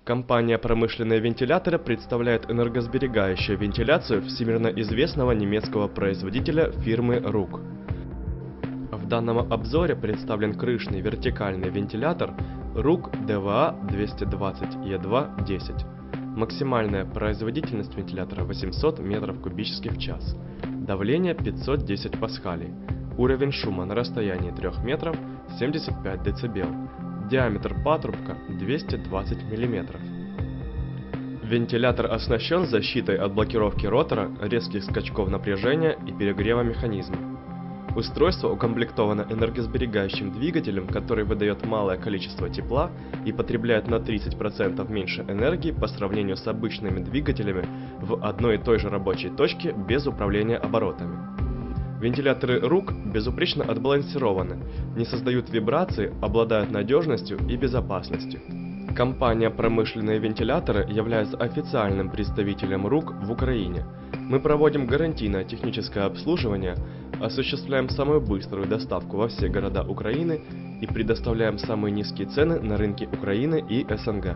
Компания «Промышленные вентиляторы» представляет энергосберегающую вентиляцию всемирно известного немецкого производителя фирмы РУК. В данном обзоре представлен крышный вертикальный вентилятор РУК DVA 220E2-10. Максимальная производительность вентилятора 800 метров кубических в час. Давление 510 паскалей. Уровень шума на расстоянии 3 метров 75 дБ. Диаметр патрубка 220 мм. Вентилятор оснащен защитой от блокировки ротора, резких скачков напряжения и перегрева механизма. Устройство укомплектовано энергосберегающим двигателем, который выдает малое количество тепла и потребляет на 30% меньше энергии по сравнению с обычными двигателями в одной и той же рабочей точке без управления оборотами. Вентиляторы РУК безупречно отбалансированы, не создают вибрации, обладают надежностью и безопасностью. Компания «Промышленные вентиляторы» является официальным представителем РУК в Украине. Мы проводим гарантийное техническое обслуживание, осуществляем самую быструю доставку во все города Украины и предоставляем самые низкие цены на рынке Украины и СНГ.